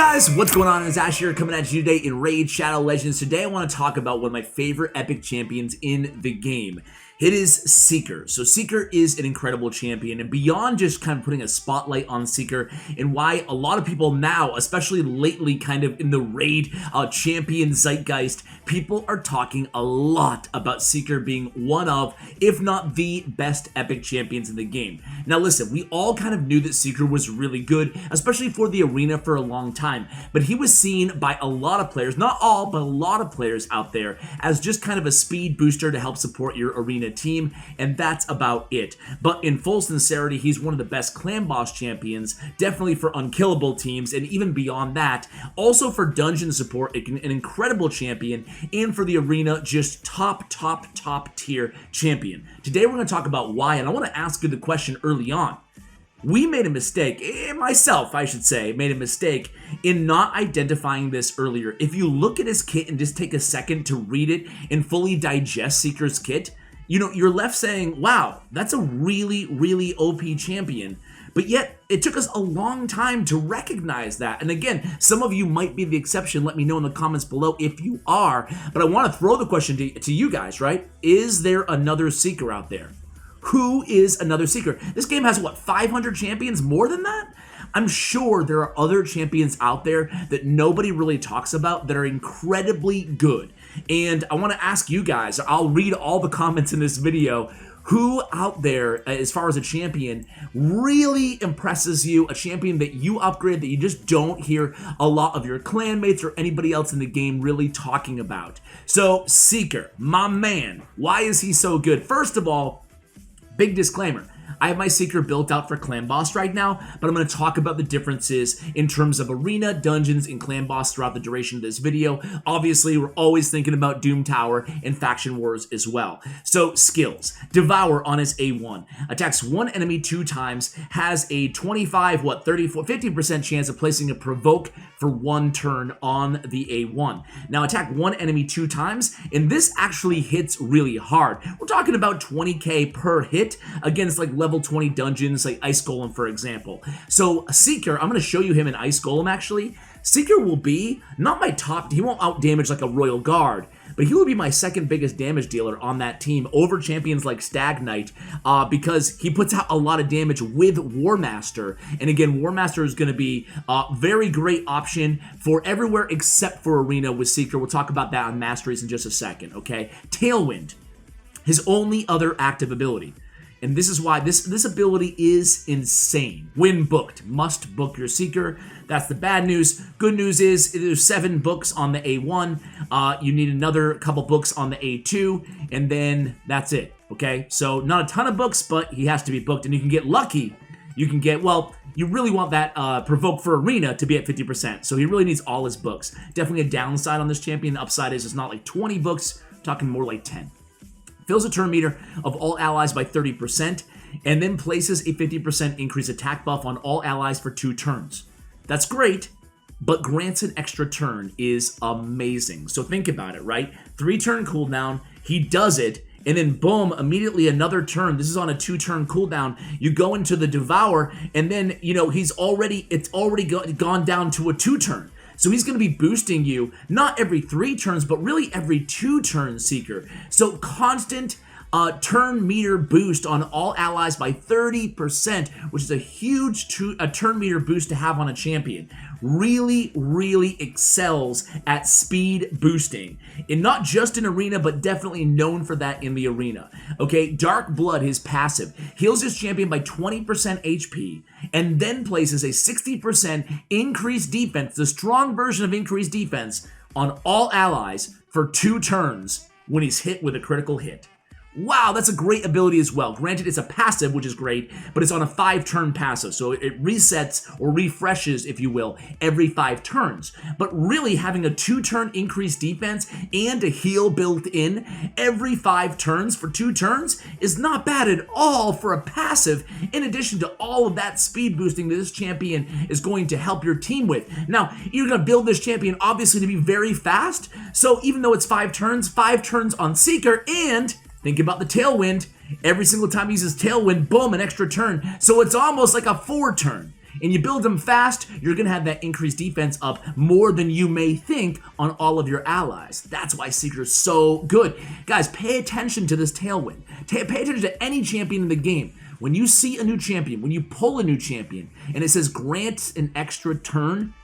Guys, what's going on? It's Ash here coming at you today in Raid Shadow Legends. Today I want to talk about one of my favorite epic champions in the game. It is Seeker. So Seeker is an incredible champion, and beyond just kind of putting a spotlight on Seeker and why a lot of people now, especially lately kind of in the Raid champion zeitgeist, people are talking a lot about Seeker being one of, if not the best epic champions in the game. Now listen, we all kind of knew that Seeker was really good, especially for the arena for a long time, but he was seen by a lot of players, not all, but a lot of players out there, as just kind of a speed booster to help support your arena team, and that's about it. But in full sincerity, he's one of the best clan boss champions, definitely for unkillable teams, and even beyond that, also for dungeon support, an incredible champion, and for the arena, just top tier champion. Today we're going to talk about why, and I want to ask you the question early on. We made a mistake, myself I should say, made a mistake in not identifying this earlier. If you look at his kit and just take a second to read it and fully digest Seeker's kit, you know, you're left saying, wow, that's a really OP champion. But yet, it took us a long time to recognize that. And again, some of you might be the exception. Let me know in the comments below if you are. But I want to throw the question to you guys, right? Is there another Seeker out there? Who is another Seeker? This game has, what, 500 champions? More than that? I'm sure there are other champions out there that nobody really talks about that are incredibly good. And I want to ask you guys, I'll read all the comments in this video, who out there, as far as a champion, really impresses you, a champion that you upgrade that you just don't hear a lot of your clanmates or anybody else in the game really talking about. So, Seeker, my man, why is he so good? First of all, big disclaimer, I have my Seeker built out for Clan Boss right now, but I'm going to talk about the differences in terms of arena, dungeons, and Clan Boss throughout the duration of this video. Obviously, we're always thinking about Doom Tower and Faction Wars as well. So, skills. Devour on his A1. Attacks one enemy 2 times, has a 25, 34, 50% chance of placing a provoke for 1 turn on the A1. Now, attack one enemy 2 times, and this actually hits really hard. We're talking about 20k per hit against like level 20 dungeons like Ice Golem, for example. So Seeker, I'm going to show you him in Ice Golem actually. Seeker will be not my top, he won't out damage like a Royal Guard, but he will be my second biggest damage dealer on that team over champions like Stag Knight because he puts out a lot of damage with War Master. And again, War Master is going to be a very great option for everywhere except for arena with Seeker. We'll talk about that on Masteries in just a second, okay? Tailwind, his only other active ability. And this is why this ability is insane. When booked, must book your Seeker. That's the bad news. Good news is there's 7 books on the A1. You need another couple books on the A2, and then that's it, okay? So not a ton of books, but he has to be booked, and you can get lucky. You can get, well, you really want that provoke for arena to be at 50%, so he really needs all his books. Definitely a downside on this champion. The upside is it's not like 20 books, I'm talking more like 10. Fills a turn meter of all allies by 30%, and then places a 50% increased attack buff on all allies for 2 turns. That's great, but grants an extra turn is amazing. So think about it, right? 3-turn cooldown, he does it, and then boom, immediately another turn. This is on a 2-turn cooldown. You go into the Devour, and then, you know, it's already gone down to a 2-turn. So he's going to be boosting you, not every 3 turns, but really every 2 turns, Seeker. So constant turn meter boost on all allies by 30%, which is a huge turn meter boost to have on a champion. Really excels at speed boosting. And not just in arena, but definitely known for that in the arena. Okay, Dark Blood, his passive, heals his champion by 20% HP, and then places a 60% increased defense, the strong version of increased defense, on all allies for 2 turns when he's hit with a critical hit. Wow, that's a great ability as well. Granted, it's a passive, which is great, but it's on a 5-turn passive, so it resets or refreshes, if you will, every 5 turns. But really, having a 2-turn increased defense and a heal built in every 5 turns for 2 turns is not bad at all for a passive, in addition to all of that speed boosting that this champion is going to help your team with. Now, you're going to build this champion, obviously, to be very fast, so even though it's 5 turns on Seeker, and think about the Tailwind. Every single time he uses Tailwind, boom, an extra turn. So it's almost like a 4-turn. and you build them fast, you're going to have that increased defense up more than you may think on all of your allies. That's why Seeker is so good. Guys, pay attention to this Tailwind. Pay attention to any champion in the game. When you see a new champion, when you pull a new champion, and it says grant an extra turn,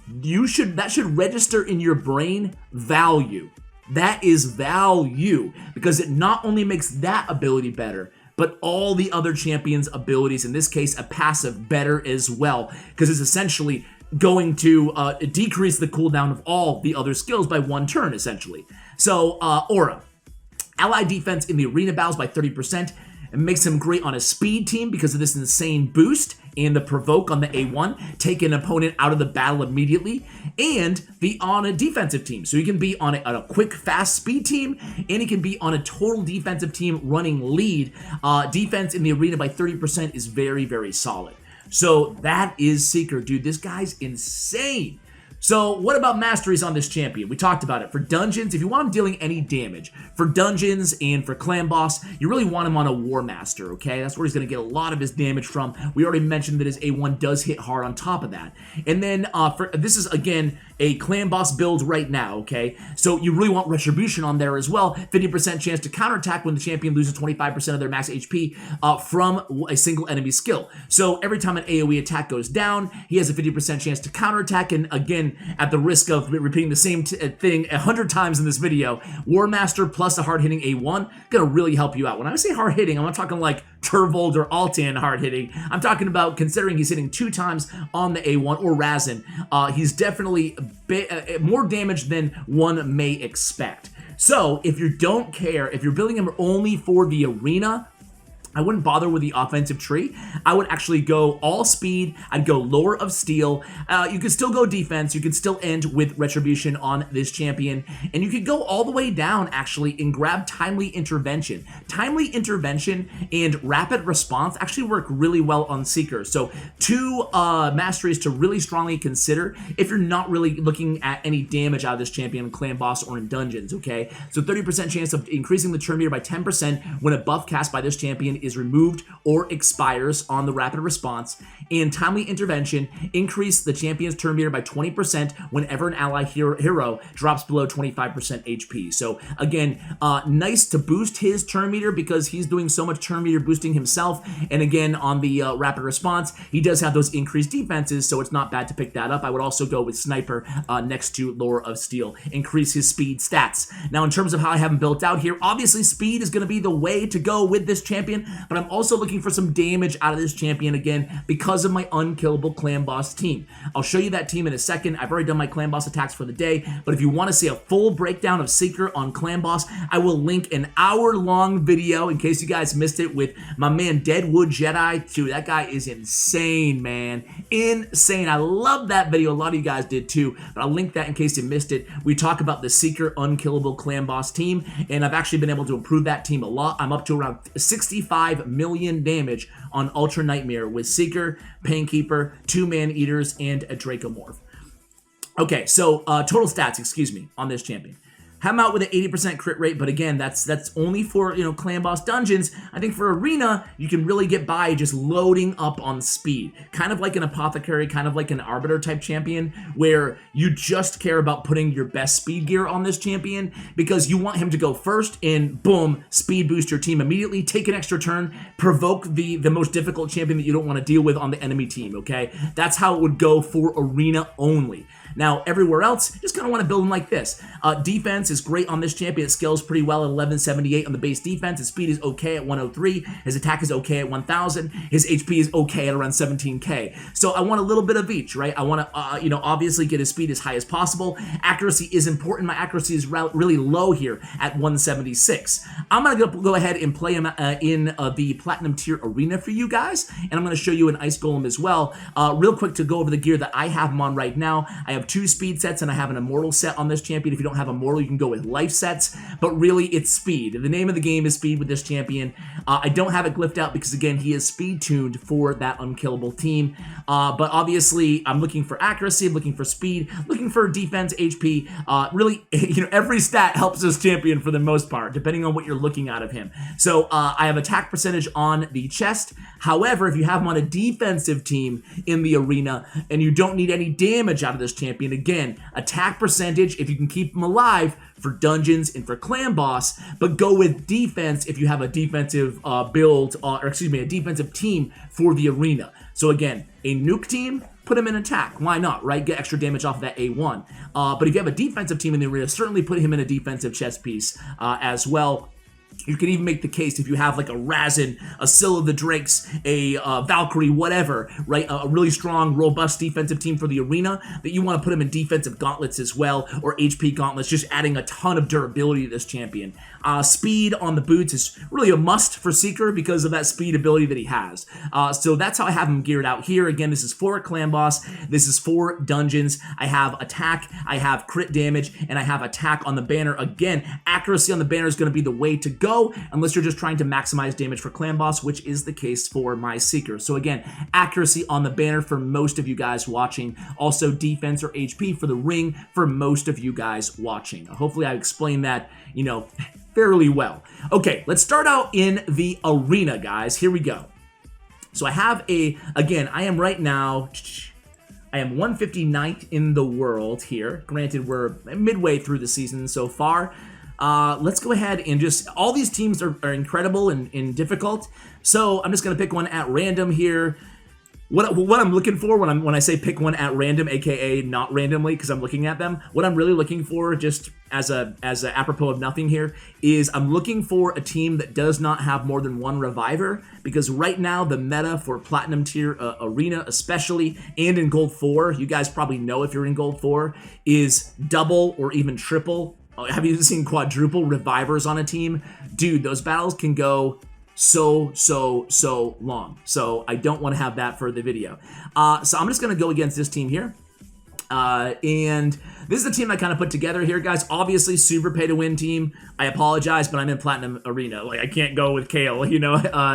that should register in your brain value. That is value, because it not only makes that ability better, but all the other champions' abilities, in this case a passive, better as well, because it's essentially going to decrease the cooldown of all the other skills by 1 turn, essentially. So, Aura. Ally defense in the arena battles by 30%. It makes him great on a speed team because of this insane boost and the provoke on the A1, take an opponent out of the battle immediately, and be on a defensive team. So he can be on a quick, fast speed team, and he can be on a total defensive team running lead. Defense in the arena by 30% is very, very solid. So that is Seeker, dude. This guy's insane. So what about Masteries on this champion? We talked about it. For dungeons, if you want him dealing any damage, for dungeons and for clan boss, you really want him on a War Master, okay? That's where he's going to get a lot of his damage from. We already mentioned that his A1 does hit hard on top of that. And then this is, again, a clan boss build right now, okay? So you really want Retribution on there as well. 50% chance to counterattack when the champion loses 25% of their max HP from a single enemy skill. So every time an AoE attack goes down, he has a 50% chance to counterattack, and again, at the risk of repeating the same thing 100 times in this video, War Master plus a hard-hitting A1 gonna really help you out. When I say hard-hitting, I'm not talking like Turvold or Altan hard-hitting. I'm talking about considering he's hitting 2 times on the A1 or Razin. He's definitely more damage than one may expect. So if you don't care, if you're building him only for the arena, I wouldn't bother with the offensive tree. I would actually go all speed. I'd go lower of steel. You could still go defense. You could still end with Retribution on this champion. And you could go all the way down, actually, and grab Timely Intervention. Timely Intervention and Rapid Response actually work really well on Seeker. So 2 Masteries to really strongly consider if you're not really looking at any damage out of this champion in Clan Boss or in Dungeons, okay? So 30% chance of increasing the turn meter by 10% when a buff cast by this champion is removed or expires on the Rapid Response, and Timely Intervention increase the champion's turn meter by 20% whenever an ally hero drops below 25% HP. So again, nice to boost his turn meter because he's doing so much turn meter boosting himself, and again on the Rapid Response, he does have those increased defenses, so it's not bad to pick that up. I would also go with Sniper next to Lower of Steel, increase his speed stats. Now in terms of how I have him built out here, obviously speed is going to be the way to go with this champion, but I'm also looking for some damage out of this champion again because of my unkillable clan boss team. I'll show you that team in a second. I've already done my clan boss attacks for the day, but if you want to see a full breakdown of Seeker on clan boss, I will link an hour-long video in case you guys missed it with my man Deadwood Jedi. Dude, that guy is insane, man. Insane. I love that video. A lot of you guys did too, but I'll link that in case you missed it. We talk about the Seeker unkillable clan boss team, and I've actually been able to improve that team a lot. I'm up to around 65 million damage on Ultra Nightmare with Seeker, Painkeeper, 2 Man-Eaters, and a Dracomorph. Okay, so total stats, excuse me, on this champion. Have him out with an 80% crit rate, but again, that's only for, clan boss dungeons. I think for arena, you can really get by just loading up on speed. Kind of like an apothecary, kind of like an arbiter type champion, where you just care about putting your best speed gear on this champion because you want him to go first and boom, speed boost your team immediately, take an extra turn, provoke the most difficult champion that you don't want to deal with on the enemy team, okay? That's how it would go for arena only. Now, everywhere else, just kind of want to build them like this. Defense is great on this champion. It scales pretty well at 1178 on the base defense. His speed is okay at 103. His attack is okay at 1000. His HP is okay at around 17k. So I want a little bit of each, right? I want to, obviously get his speed as high as possible. Accuracy is important. My accuracy is really low here at 176. I'm going to go ahead and play him in the Platinum tier arena for you guys, and I'm going to show you an Ice Golem as well. Real quick to go over the gear that I have him on right now. I have have 2 speed sets and I have an immortal set on this champion. If you don't have immortal, you can go with life sets, but really it's speed. The name of the game is speed with this champion. I don't have it glyphed out because, again, he is speed tuned for that unkillable team. But obviously, I'm looking for accuracy, I'm looking for speed, looking for defense, HP. Really, every stat helps this champion for the most part, depending on what you're looking out of him. So I have attack percentage on the chest. However, if you have him on a defensive team in the arena and you don't need any damage out of this champion, again, attack percentage if you can keep him alive for dungeons and for clan boss, but go with defense if you have a defensive a defensive team for the arena. So again, a nuke team, put him in attack. Why not, right? Get extra damage off of that A1. But if you have a defensive team in the arena, certainly put him in a defensive chest piece as well. You can even make the case if you have like a Razin, a Scylla the Drakes, a Valkyrie, whatever, right? A really strong, robust defensive team for the arena that you want to put them in defensive gauntlets as well, or HP gauntlets, just adding a ton of durability to this champion. Speed on the boots is really a must for Seeker because of that speed ability that he has. So that's how I have him geared out here. Again, this is for clan boss. This is for dungeons. I have attack, I have crit damage, and I have attack on the banner. Again, accuracy on the banner is going to be the way to go unless you're just trying to maximize damage for clan boss, which is the case for my Seeker. So again, accuracy on the banner for most of you guys watching. Also defense or HP for the ring for most of you guys watching. Hopefully I explained that, fairly well. Okay, let's start out in the arena, guys. Here we go. So I have again, I am right now, I am 159th in the world here. Granted, we're midway through the season so far. Let's go ahead and all these teams are incredible and difficult. So I'm just going to pick one at random here. What I'm looking for when I say pick one at random, aka not randomly because I'm looking at them, what I'm really looking for, just as a apropos of nothing here, is I'm looking for a team that does not have more than one reviver, because right now the meta for platinum tier arena especially, and in gold 4, you guys probably know if you're in gold 4, is double or even triple. Have you seen quadruple revivers on a team? Dude, those battles can go so long. So I don't want to have that for the video. So I'm just going to go against this team here. And this is the team I kind of put together here, guys. Obviously, super pay to win team. I apologize, but I'm in Platinum Arena. Like, I can't go with Kale,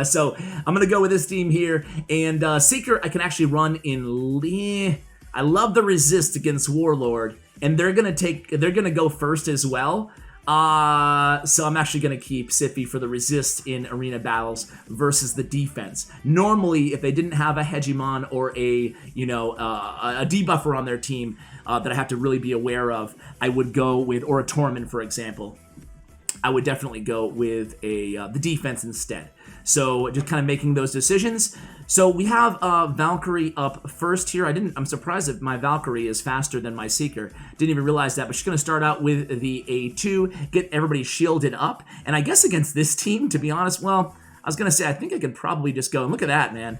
So I'm going to go with this team here. And Seeker, I can actually run in... I love the resist against Warlord. And they're going to go first as well. So I'm actually going to keep Siffy for the resist in arena battles versus the defense. Normally, if they didn't have a Hegemon or a debuffer on their team that I have to really be aware of, I would go with, or a Tormund, for example. I would definitely go with the defense instead. So just kind of making those decisions. So we have Valkyrie up first here. I'm surprised that my Valkyrie is faster than my Seeker. Didn't even realize that, but she's going to start out with the A2, get everybody shielded up. And I guess against this team, to be honest, well, I was going to say, I think I could probably just go, and look at that, man.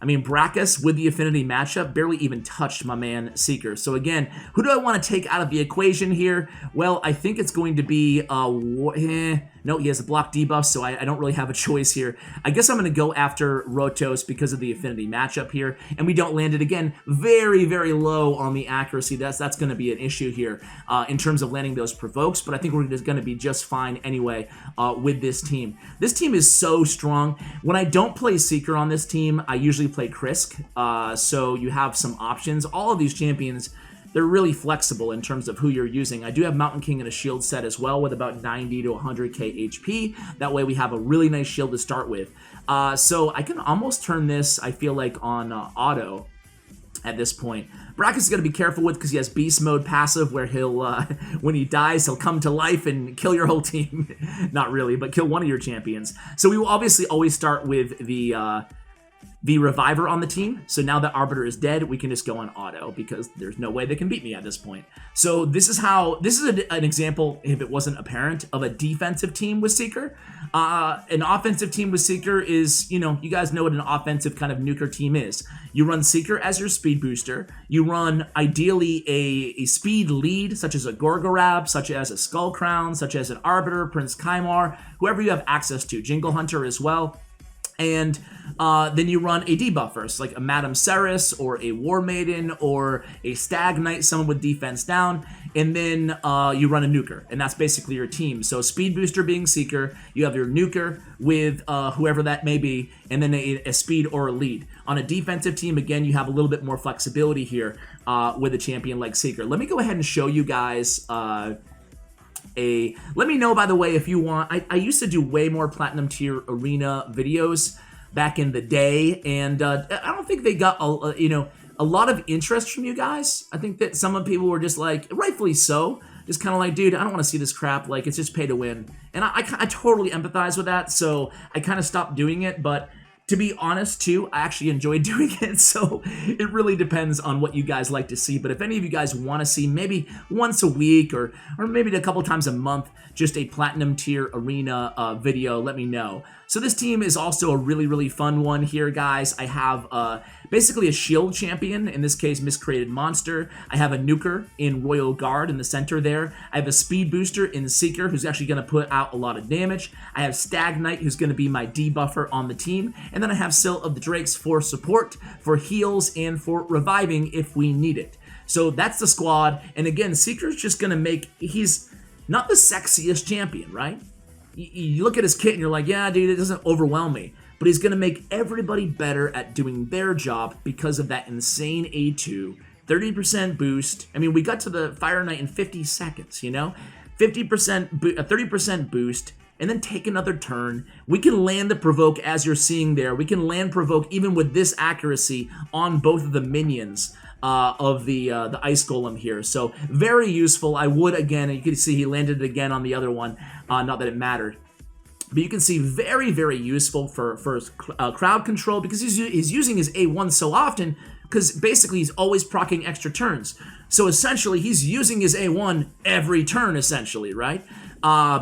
I mean, Brackus with the affinity matchup barely even touched my man Seeker. So again, who do I want to take out of the equation here? Well, I think it's going to be, no, he has a block debuff, so I don't really have a choice here. I guess I'm going to go after Rotos because of the affinity matchup here, and we don't land it again. Very, very low on the accuracy. That's going to be an issue here in terms of landing those provokes, but I think we're just going to be just fine anyway with this team. This team is so strong. When I don't play Seeker on this team, I usually play Krisk, so you have some options. All of these champions, they're really flexible in terms of who you're using. I do have Mountain King in a shield set as well with about 90 to 100k HP. That way we have a really nice shield to start with. So I can almost turn this, I feel like, on auto at this point. Brackus is going to be careful with because he has beast mode passive where he'll, when he dies, he'll come to life and kill your whole team. Not really, but kill one of your champions. So we will obviously always start with the reviver on the team. So now that Arbiter is dead, we can just go on auto because there's no way they can beat me at this point. So this is an example, if it wasn't apparent, of a defensive team with Seeker. An offensive team with Seeker is, you guys know what an offensive kind of nuker team is. You run Seeker as your speed booster. You run ideally a speed lead, such as a Gorgorab, such as a Skull Crown, such as an Arbiter, Prince Kymar, whoever you have access to, Jingle Hunter as well. And then you run a debuffer, so like a Madame Ceres or a War Maiden or a Stag Knight, someone with defense down, and then you run a nuker, and that's basically your team. So speed booster being Seeker, you have your nuker with whoever that may be, and then a speed or a lead. On a defensive team, again, you have a little bit more flexibility here with a champion like Seeker. Let me go ahead and show you guys let me know, by the way, if you want. I used to do way more platinum tier arena videos back in the day, and I don't think they got a lot of interest from you guys. I think that some of people were just like, rightfully so, just kind of like, dude, I don't want to see this crap, like, it's just pay to win. And I totally empathize with that, so I kind of stopped doing it. But to be honest, too, I actually enjoy doing it, so it really depends on what you guys like to see. But if any of you guys want to see maybe once a week or maybe a couple times a month, just a platinum tier arena video, let me know. So this team is also a really, really fun one here, guys. I have basically a shield champion, in this case, Miscreated Monster. I have a nuker in Royal Guard in the center there. I have a speed booster in Seeker, who's actually going to put out a lot of damage. I have Stag Knight, who's going to be my debuffer on the team. And then I have Sill of the Drakes for support, for heals, and for reviving if we need it. So that's the squad. And again, Seeker's just going to make... He's not the sexiest champion, right? You look at his kit and you're like, yeah, dude, it doesn't overwhelm me. But he's going to make everybody better at doing their job because of that insane A2, 30% boost. I mean, we got to the Fire Knight in 50 seconds, you know? 30% boost, and then take another turn. We can land the provoke, as you're seeing there. We can land provoke even with this accuracy on both of the minions of the Ice Golem here. So very useful. I would, again, and you can see he landed it again on the other one, not that it mattered. But you can see very, very useful for crowd control, because he's using his A1 so often, because basically he's always proccing extra turns. So essentially he's using his A1 every turn, essentially, right?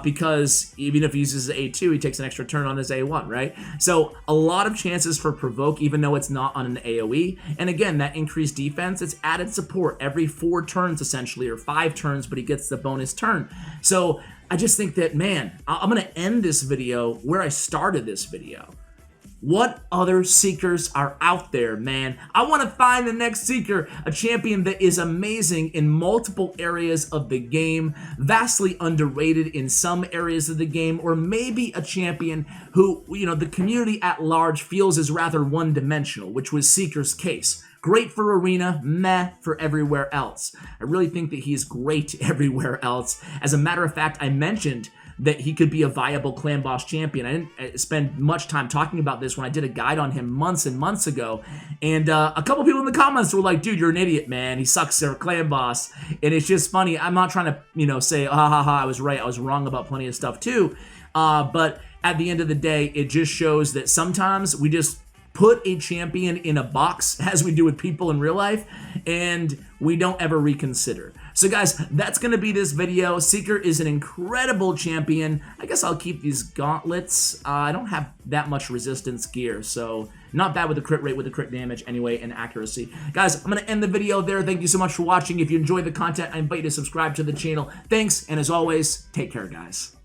Because even if he uses the A2, he takes an extra turn on his A1, right? So a lot of chances for provoke, even though it's not on an AoE. And again, that increased defense, it's added support every 4 turns, essentially, or 5 turns, but he gets the bonus turn. So I just think that, man, I'm going to end this video where I started this video. What other Seekers are out there, man? I want to find the next Seeker, a champion that is amazing in multiple areas of the game, vastly underrated in some areas of the game, or maybe a champion who, you know, the community at large feels is rather one-dimensional, which was Seeker's case. Great for arena, meh for everywhere else. I really think that he's great everywhere else. As a matter of fact, I mentioned that he could be a viable clan boss champion. I didn't spend much time talking about this when I did a guide on him months and months ago. And a couple people in the comments were like, dude, you're an idiot, man. He sucks as a clan boss. And it's just funny. I'm not trying to, you know, say, ha ha ha, I was right. I was wrong about plenty of stuff too. But at the end of the day, it just shows that sometimes we just put a champion in a box, as we do with people in real life, and we don't ever reconsider. So guys, that's going to be this video. Seeker is an incredible champion. I guess I'll keep these gauntlets. I don't have that much resistance gear, so not bad with the crit rate, with the crit damage anyway, and accuracy. Guys, I'm going to end the video there. Thank you so much for watching. If you enjoyed the content, I invite you to subscribe to the channel. Thanks, and as always, take care, guys.